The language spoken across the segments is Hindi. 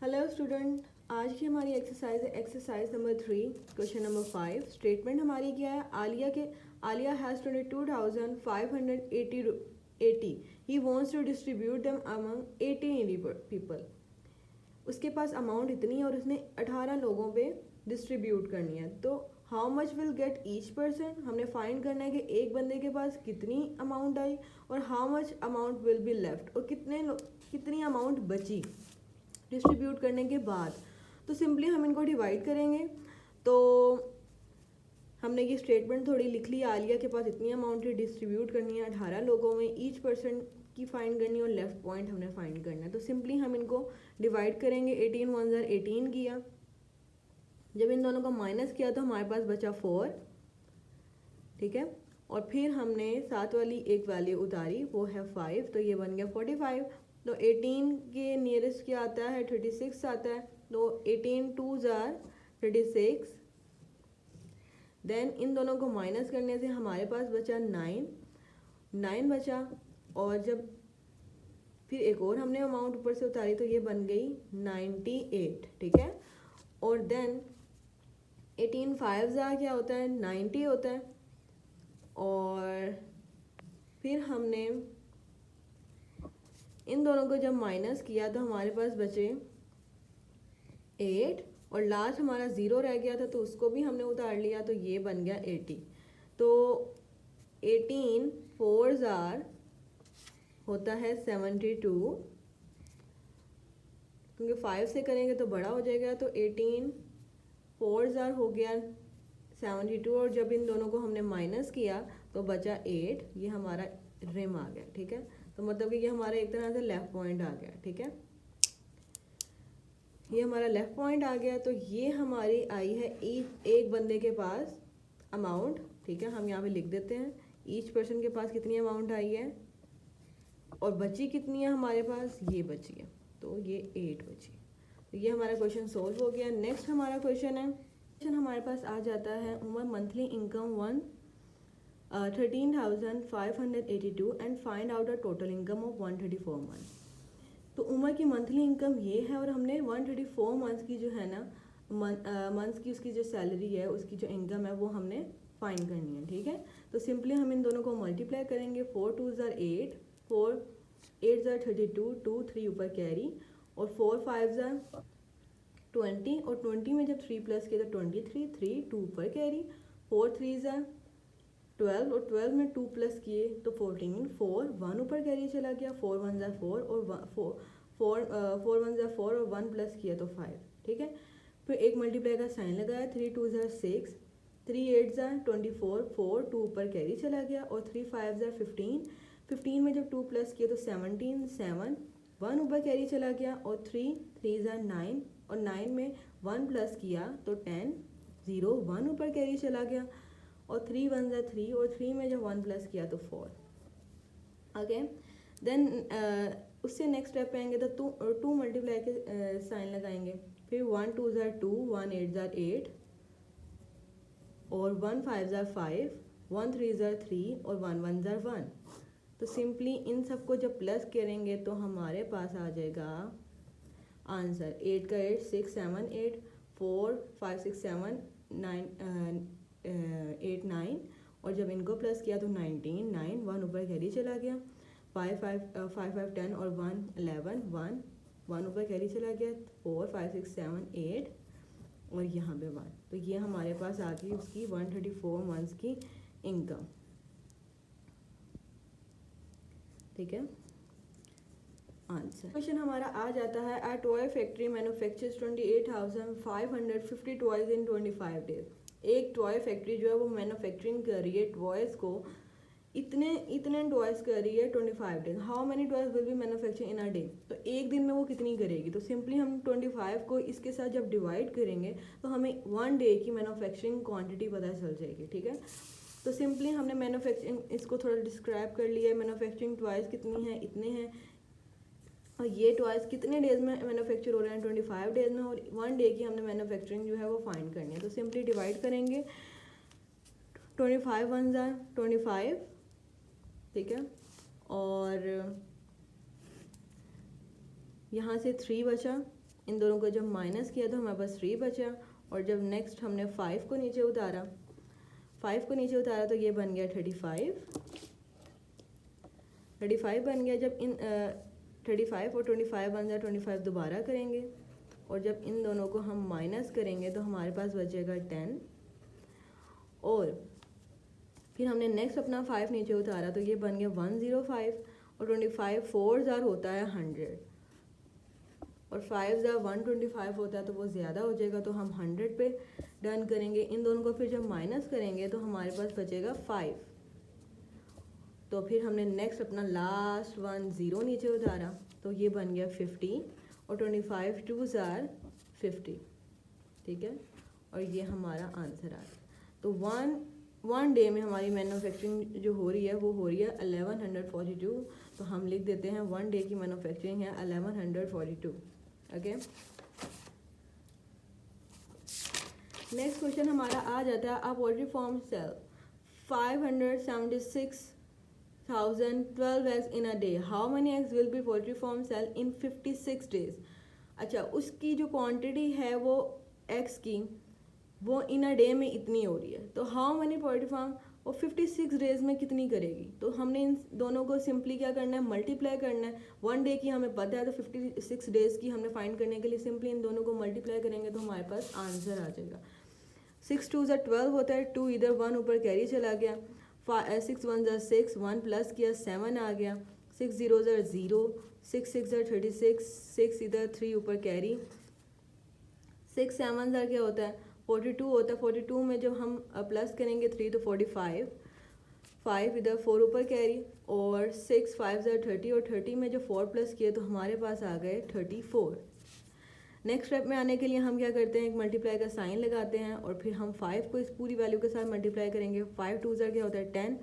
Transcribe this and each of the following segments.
हेलो स्टूडेंट, आज की हमारी एक्सरसाइज है exercise number 3 question number 5। Statement हमारी क्या है? Aliya has 22,580 he wants to distribute them among 18 people. उसके पास अमाउंट इतनी है और उसने 18 लोगों पे डिस्ट्रीब्यूट करनी है। तो how much will get each person, हमने फाइंड करना है कि एक बंदे के पास कितनी अमाउंट आई और how much amount will be left, और कितनी अमाउंट बची डिस्ट्रीब्यूट करने के बाद। तो सिंपली हम इनको डिवाइड करेंगे। तो हमने ये स्टेटमेंट थोड़ी लिख ली, आलिया के पास इतनी अमाउंट है, डिस्ट्रीब्यूट करनी है 18 लोगों में, ईच पर्सन की फाइंड करनी है और लेफ्ट पॉइंट हमने फाइंड करना है। तो सिंपली हम इनको डिवाइड करेंगे। 18 1 18 किया, जब इन दोनों को माइनस किया तो हमारे पास बचा 4, ठीक है। और फिर हमने साथ वाली एक वैल्यू उतारी, वो है 5, तो ये बन गया 45। तो 18 के नियरेस्ट क्या आता है? 36 आता है। तो 18 2 जार 36। देन इन दोनों को माइनस करने से हमारे पास बचा 9 बचा। और जब फिर एक और हमने अमाउंट ऊपर से उतारी तो ये बन गई 98, ठीक है। और देन 18 5 जार क्या होता है? 90 होता है। और फिर हमने इन दोनों को जब माइनस किया तो हमारे पास बचे 8, और लास्ट हमारा 0 रह गया था तो उसको भी हमने उतार लिया, तो ये बन गया 80। तो 18 4 जार होता है 72, क्योंकि 5 से करेंगे तो बड़ा हो जाएगा। तो 18 4 जार हो गया 72, और जब इन दोनों को हमने माइनस किया तो बचा 8, ये हमारा रिम आ गया, ठीक है। तो मतलब कि ये हमारा एक तरह से लेफ्ट पॉइंट आ गया, ठीक है। ये हमारा लेफ्ट पॉइंट आ गया। तो ये हमारी आई है एक बंदे के पास अमाउंट, ठीक है। हम यहाँ पे लिख देते हैं ईच पर्सन के पास कितनी अमाउंट आई है और बची कितनी है हमारे पास, ये बची है, तो ये 8 बची। तो ये हमारा क्वेश्चन सोल्व हो गया। नेक्स्ट हमारा क्वेश्चन है, क्वेश्चन हमारे पास आ जाता है Umar monthly income 13,582 and find out a total income of 134 month. तो उमर की मंथली इनकम ये है और हमने 134 मंथ्स की जो है ना मंथ्स की उसकी जो सैलरी है, उसकी जो इनकम है वो हमने फाइंड करनी है, ठीक है। तो सिंपली हम इन दोनों को मल्टीप्लाई करेंगे। 4 2 जार 8, 4 8 जार 32, 2 3 ऊपर कैरी, और 4 5 जार 20, और 20 में जब 3 प्लस किया तो 23, 3 2 ऊपर कैरी, 4 3 जार 12, और 12 में 2 प्लस किए तो 14, 4 1 ऊपर कैरी चला गया, 4 1 जार 4 और 4 1 जार 4 और 1 प्लस किया तो 5, ठीक है। फिर एक मल्टीप्लाई का साइन लगाया, 3 2 जार 6, 3 8 जार 24, 4 2 ऊपर कैरी चला गया, और 3 5 जार 15, 15 में जब 2 प्लस किया तो 17 7 1 ऊपर कैरी चला गया, और 3 3 जार 9, और 9 में 1 प्लस किया तो 10 0 1 ऊपर कैरी चला गया, और 3 1 जार 3, और 3 में जब 1 प्लस किया तो 4। ओके, देन उससे नेक्स्ट स्टेप पे आएंगे तो 2 मल्टीप्लाई के साइन लगाएंगे। फिर 1 2 जार 2, 1 8 जार 8, और 1 5 जार 5, 1 3 जार 3, और 1 1 जार 1। तो सिंपली इन सबको जब प्लस करेंगे तो हमारे पास आ जाएगा आंसर 8 का 8 6 7 8, 4 5 6 7 9 8 9, और जब इनको प्लस किया तो 19 9 1 ऊपर कैरी चला गया, 5 5 10, और 1 11 1 1 ऊपर कैरी चला गया, 4 5 6 7 8, और यहाँ पे 1। तो ये हमारे पास आ गई उसकी 134 मंथ्स की इनकम, ठीक है। आंसर क्वेश्चन हमारा आ जाता है, a toy factory manufactures 28,550 toys in 25 days. एक टॉय फैक्ट्री जो है वो मैन्युफैक्चरिंग कर रही है टॉयज को, इतने टॉयज कर रही है 25 days. How many toys will be manufacture in a day, तो एक दिन में वो कितनी करेगी। तो सिंपली हम 25 को इसके साथ जब डिवाइड करेंगे तो हमें 1 डे की मैन्युफैक्चरिंग क्वांटिटी पता चल जाएगी, ठीक है। तो सिंपली हमने मैन्युफैक्चरिंग इसको थोड़ा डिस्क्राइब कर लिया है, मैन्युफैक्चरिंग टॉयज कितनी है, इतने हैं, और ये टॉयज कितने डेज में मैन्युफैक्चर हो रहे हैं 25 डेज में, और 1 डे की हमने मैन्युफैक्चरिंग जो है वो फाइंड करनी है। तो सिंपली डिवाइड करेंगे, 25 1 जार 25, ठीक है, और यहाँ से 3 बचा, इन दोनों को जब माइनस किया तो हमारे पास 3 बचा, और जब नेक्स्ट हमने 5 को नीचे उतारा, 5 को नीचे उतारा तो ये बन गया 35 बन गया। जब इन 35 और 25 बन जाए, 25 दोबारा करेंगे, और जब इन दोनों को हम माइनस करेंगे तो हमारे पास बचेगा 10, और फिर हमने नेक्स्ट अपना 5 नीचे उतारा तो ये बन गया 105, और 25 4 ज़ार होता है 100, और 5 ज़ार 125 होता है तो वो ज़्यादा हो जाएगा, तो हम 100 पे डन करेंगे। इन दोनों को फिर जब माइनस करेंगे तो हमारे पास बचेगा 5, तो फिर हमने नेक्स्ट अपना लास्ट 1 0 नीचे उतारा तो ये बन गया 50, और 25 2 ज़ार 50, ठीक है, और ये हमारा आंसर आ गया। तो वन डे में हमारी मैन्युफैक्चरिंग जो हो रही है वो हो रही है 1142, तो हम लिख देते हैं 1 डे की मैन्युफैक्चरिंग है 1142। ओके, नेक्स्ट क्वेश्चन हमारा आ जाता है, a poultry farm sell 576,012 eggs in a day. How many eggs will be poultry farm sell in 56 days? अच्छा, उसकी जो क्वांटिटी है वो एग्स की वो इन अ डे में इतनी हो रही है, तो हाउ मैनी पोल्ट्री फार्म वो 56 डेज में कितनी करेगी। तो हमने इन दोनों को सिंपली क्या करना है, मल्टीप्लाई करना है। 1 डे की हमें पता है तो 56 डेज की हमने फाइंड करने के लिए सिंपली इन दोनों को मल्टीप्लाई करेंगे तो हमारे पास आंसर आ जाएगा। 6 2 12 होता है, 2 इधर 1 ऊपर कैरी चला गया, 6 1 6, 1 प्लस किया 7 आ गया, 6 0 0, 6 6 36, 6 इधर 3 ऊपर कैरी, 6 7 क्या होता है 42 होता है। 42 में जब हम प्लस करेंगे 3 तो 45, 5 इधर 4 ऊपर कैरी, और 6 5 30, और 30 में जब 4 प्लस किए तो हमारे पास आ गए 34। नेक्स्ट स्टेप में आने के लिए हम क्या करते हैं, एक मल्टीप्लाई का साइन लगाते हैं, और फिर हम 5 को इस पूरी वैल्यू के साथ मल्टीप्लाई करेंगे। 5 2 क्या होता है 10,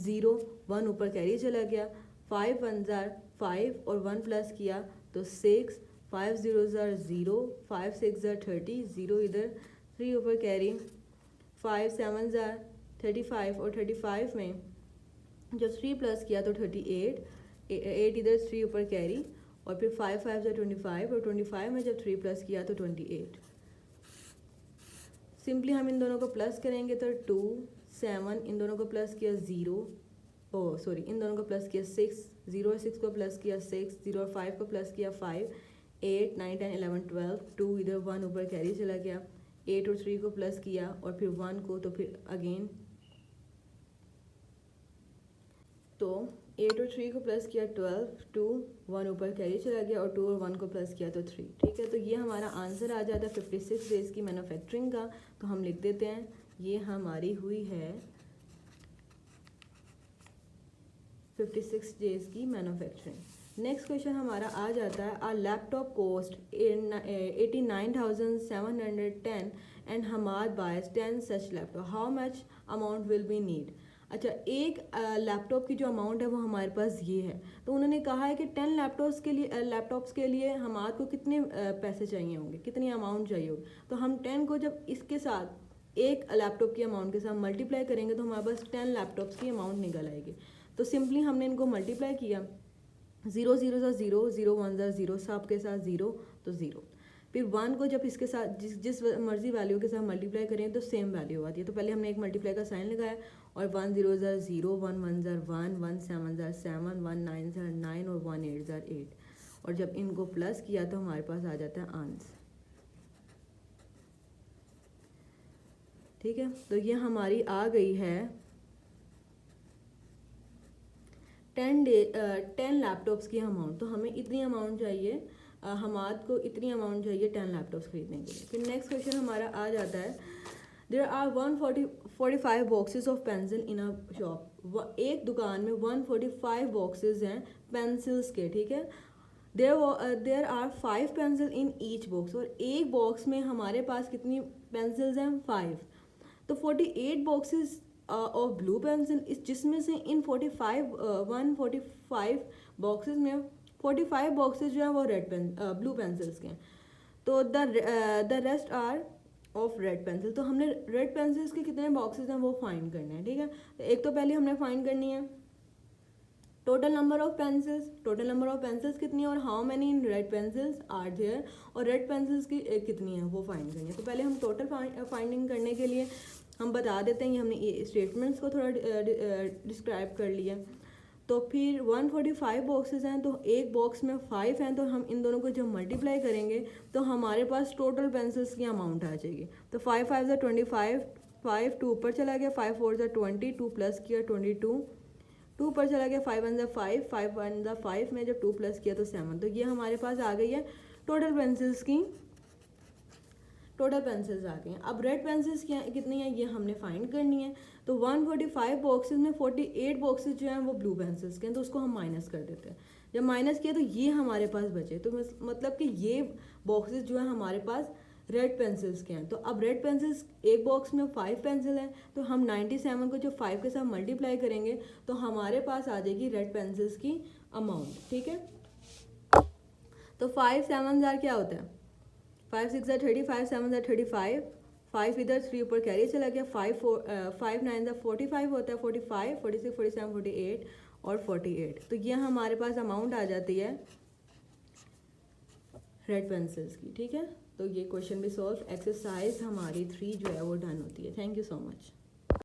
0 1 ऊपर कैरी चला गया, 5 1 5, और 1 प्लस किया तो 6, 5 0 0, 5 6 30, 0 इधर 3 ऊपर कैरी, 5 7 35, और 35 में जब 3 प्लस किया तो 38, 8 इधर 3 ऊपर कैरी, और फिर 5 5 25, और 25 में जब 3 प्लस किया तो 28। सिंपली हम इन दोनों को प्लस करेंगे तो 2 7, इन दोनों को प्लस किया 0, इन दोनों को प्लस किया 6, 0 और 6 को प्लस किया 6, 0 और 5 को प्लस किया 5, 8 9 10 11 12, 2 इधर 1 ऊपर कैरी चला गया, 8 और 3 को प्लस किया, और फिर 1 को, तो फिर अगेन तो 8 और 3 को प्लस किया 12, 2 1 ऊपर कैरी चला गया, और 2 और 1 को प्लस किया तो 3, ठीक है। तो ये हमारा आंसर आ जाता है 56 डेज की मैन्युफैक्चरिंग का। तो हम लिख देते हैं ये हमारी हुई है 56 डेज की मैन्युफैक्चरिंग। नेक्स्ट क्वेश्चन हमारा आ जाता है, a laptop cost 89,710 and Hamad buys 10 such laptop, how much amount will be need. अच्छा, एक लैपटॉप की जो अमाउंट है वो हमारे पास ये है, तो उन्होंने कहा है कि 10 लैपटॉप्स के लिए हमारे को कितने पैसे चाहिए होंगे, कितनी अमाउंट चाहिए होगी। तो हम 10 को जब इसके साथ एक लैपटॉप की अमाउंट के साथ मल्टीप्लाई करेंगे तो हमारे पास 10 लैपटॉप्स की अमाउंट निकल आएगी। तो सिंपली हमने इनको मल्टीप्लाई किया, 0 0 0, 0 1 0, सब के साथ 0 तो 0, फिर 1 को जब इसके साथ जिस मर्जी वैल्यू के साथ मल्टीप्लाई करें तो सेम वैल्यू आती है। तो पहले हमने एक मल्टीप्लाई का साइन लगाया, और 1 0 0, 1 1 1, 1 7 7, 1 9 9, और 1 8 8, और जब इनको प्लस किया तो हमारे पास आ जाता है आंसर, ठीक है। तो ये हमारी आ गई है 10 लैपटॉप्स की अमाउंट। तो हमें इतनी अमाउंट चाहिए, हमाद को इतनी अमाउंट चाहिए 10 लैपटॉप्स खरीदने के लिए। फिर नेक्स्ट क्वेश्चन हमारा आ जाता है, there are 145 boxes of pencil in a shop. एक दुकान में 145 बॉक्सेस हैं पेंसिल्स के, ठीक है। There are 5 pencil in each box, और एक बॉक्स में हमारे पास कितनी पेंसिल्स हैं 5, तो 48 बॉक्सेस ऑफ ब्लू पेंसिल, इस जिसमें से इन 145 बॉक्सेस में 45 बॉक्सेस जो है वो ब्लू पेंसिल्स के हैं, तो the rest are of red pencil. तो हमने रेड पेंसिल्स के कितने बॉक्सेस हैं वो फाइंड करने हैं, ठीक है। तो एक तो पहले हमने फाइंड करनी है टोटल नंबर ऑफ पेंसिल्स कितनी है और how many red pencils are there, और रेड पेंसिल्स की कितनी है वो फाइंड करनी है। तो पहले हम टोटल फाइंडिंग करने के लिए हम बता देते हैं, हमने ये स्टेटमेंट्स को थोड़ा डिस्क्राइब कर लिया। तो फिर 145 बॉक्सेस हैं, तो एक बॉक्स में 5 हैं, तो हम इन दोनों को जब मल्टीप्लाई करेंगे तो हमारे पास टोटल पेंसिल्स की अमाउंट आ जाएगी। तो 5 5 ज़ा 25, 5 2 ऊपर चला गया, 5 4 ज़ा 20, 2 प्लस किया 22, 2 ऊपर चला गया, 5 1 ज़ा 5, 5 1 ज़ा 5 में जब 2 प्लस किया तो 7। तो ये हमारे पास आ गई है टोटल पेंसिल्स आ गई हैं। अब रेड पेंसिल्स कितनी है ये हमने फाइंड करनी है। तो 145 बॉक्सेस में 48 बॉक्सेस जो हैं वो ब्लू पेंसिल्स के हैं, तो उसको हम माइनस कर देते हैं। जब माइनस किया तो ये हमारे पास बचे, तो मतलब कि ये बॉक्सेस जो हैं हमारे पास रेड पेंसिल्स के हैं। तो अब रेड पेंसिल्स एक बॉक्स में 5 पेंसिल हैं, तो हम 97 को जो 5 के साथ मल्टीप्लाई करेंगे तो हमारे पास आ जाएगी रेड पेंसिल्स की अमाउंट। ठीक है, तो 5 7 जार क्या होता है, 5 6 ज़ा 30, 5 7 ज़ा 35, 5 इधर 3 ऊपर कैरी चला गया, 5 9 ज़ा 45 होता है, 45 46 47 48 और 48। तो ये हमारे पास अमाउंट आ जाती है रेड पेंसिल्स की। ठीक है, तो ये क्वेश्चन भी सॉल्व, एक्सरसाइज हमारी 3 जो है वो डन होती है। Thank you so much.